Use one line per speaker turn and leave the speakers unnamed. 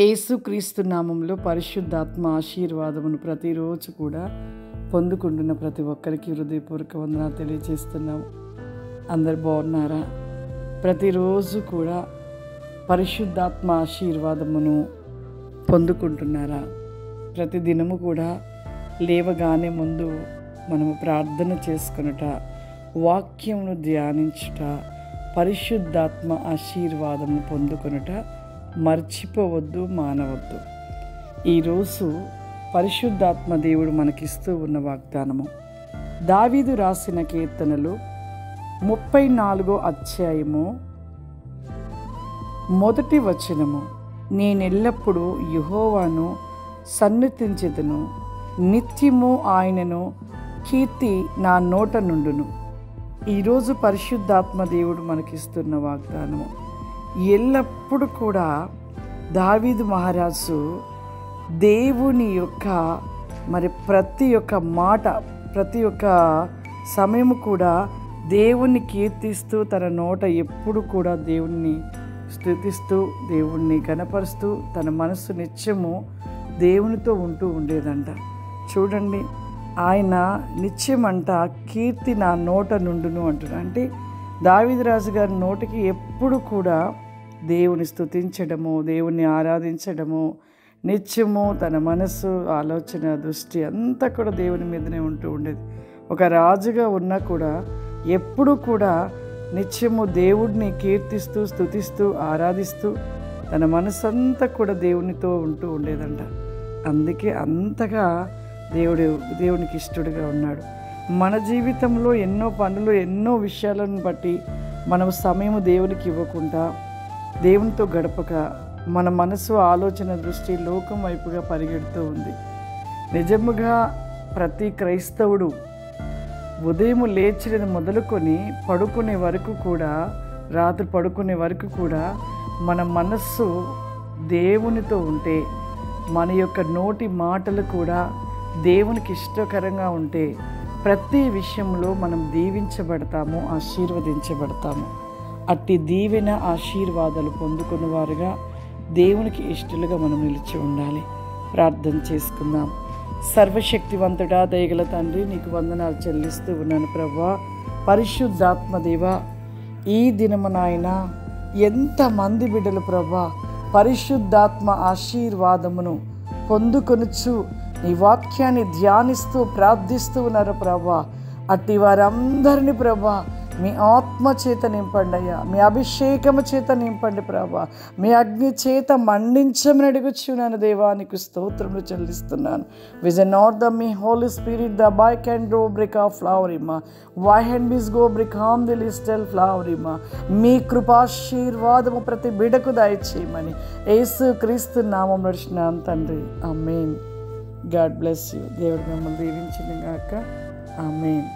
యేసుక్రీస్తు నామంలో పరిశుద్ధాత్మ ఆశీర్వాదమును ప్రతిరోజు కూడా పొందుకుంటున్న ప్రతి ఒక్కరికి హృదయపూర్వక వందనాలు తెలియజేస్తున్నాము. అందరు బాగున్నారా? ప్రతిరోజు కూడా పరిశుద్ధాత్మ ఆశీర్వాదమును పొందుకుంటున్నారా? ప్రతి దినము కూడా లేవగానే ముందు మనము ప్రార్థన చేసుకొనుట, వాక్యమును ధ్యానించుట, పరిశుద్ధాత్మ ఆశీర్వాదమును పొందుకొనుట మర్చిపోవద్దు, మానవద్దు. ఈరోజు పరిశుద్ధాత్మ దేవుడు మనకిస్తూ ఉన్న వాగ్దానము దావీదు రాసిన కీర్తనలు 34వ అధ్యాయము 1వ వచనము. నేనెల్లప్పుడూ యెహోవాను సన్నుతించెదను, నిత్యము ఆయనను కీర్తి నా నోట నుండును. ఈరోజు పరిశుద్ధాత్మ దేవుడు మనకిస్తున్న వాగ్దానము ఎల్లప్పుడూ కూడా దావీదు మహారాజు దేవుని యొక్క ప్రతి ఒక్క మాట, ప్రతి ఒక్క సమయము కూడా దేవుణ్ణి కీర్తిస్తూ తన నోట ఎప్పుడు కూడా దేవుణ్ణి స్తుతిస్తూ, దేవుణ్ణి గణపరుస్తూ తన మనస్సు నిత్యము దేవునితో ఉంటూ ఉండేదంట. చూడండి, ఆయన నిత్యమంట కీర్తి నా నోట నుండును అంటున్నా. అంటే దావీదు రాజు గారి నోటికి ఎప్పుడు కూడా దేవుని స్తుతించడము, దేవుణ్ణి ఆరాధించడము, నిత్యము తన మనస్సు, ఆలోచన, దృష్టి అంతా కూడా దేవుని మీదనే ఉంటూ ఉండేది. ఒక రాజుగా ఉన్నా కూడా ఎప్పుడు కూడా నిత్యము దేవుడిని కీర్తిస్తూ, స్తుతిస్తూ, ఆరాధిస్తూ తన మనసు అంతా కూడా దేవునితో ఉంటూ ఉండేదంట. అందుకే అంతగా దేవునికి ఇష్టడుగా ఉన్నాడు. మన జీవితంలో ఎన్నో పనులు, ఎన్నో విషయాలను బట్టి మనం సమయము దేవునికి ఇవ్వకుండా, దేవునితో గడపక మన మనసు, ఆలోచన, దృష్టి లోకం వైపుగా పరిగెడుతూ ఉంది. నిజముగా ప్రతి క్రైస్తవుడు ఉదయం లేచిన మొదలుకొని పడుకునే వరకు కూడా, రాత్రి పడుకునే వరకు కూడా మన మనస్సు దేవునితో ఉంటే, మన యొక్క నోటి మాటలు కూడా దేవునికి ఇష్టకరంగా ఉంటే ప్రతి విషయంలో మనం దీవించబడతాము, ఆశీర్వదించబడతాము. అట్టి దీవెన, ఆశీర్వాదాలు పొందుకున్న వారుగా దేవునికి ఇష్టలుగా మనం నిలిచి ఉండాలి. ప్రార్థన చేసుకుందాం. సర్వశక్తివంతుడా, దయగల తండ్రి, నీకు వందనాలు చెల్లిస్తూ ఉన్నాను ప్రభువా. పరిశుద్ధాత్మ దేవా, ఈ దినము నాయన ఎంతమంది బిడ్డలు ప్రభువా పరిశుద్ధాత్మ ఆశీర్వాదమును పొందుకొనుచు నీ వాక్యాన్ని ధ్యానిస్తూ ప్రార్థిస్తూ ఉన్నారు ప్రభా. అట్టి వారందరినీ ప్రభా మీ ఆత్మ చేత నింపండి అయ్యా, మీ అభిషేకము చేత నింపండి ప్రభా, మీ అగ్ని చేత మండించమని అడుగుచున్నాను దేవా. నీకు స్తోత్రములు చెల్లిస్తున్నాను. విజన్ నాట్ ద మీ హోలీ స్పిరిట్ ద బై క్యాన్ డో బ్రిక్ ఆఫ్ ఫ్లవరిమా వై హ్యాండ్ బిస్ గో బ్రిక్ హామ్ ది లిస్టల్ ఫ్లవరిమా. మీ కృపాశీర్వాదము ప్రతి బిడకు దయచేయమని యేసు క్రీస్తు నామం నడిచినాను తండ్రి. ఆమేన్. God bless you. దేవుడు మిమ్మల్ని దీవించిన గాక. ఆమేన్.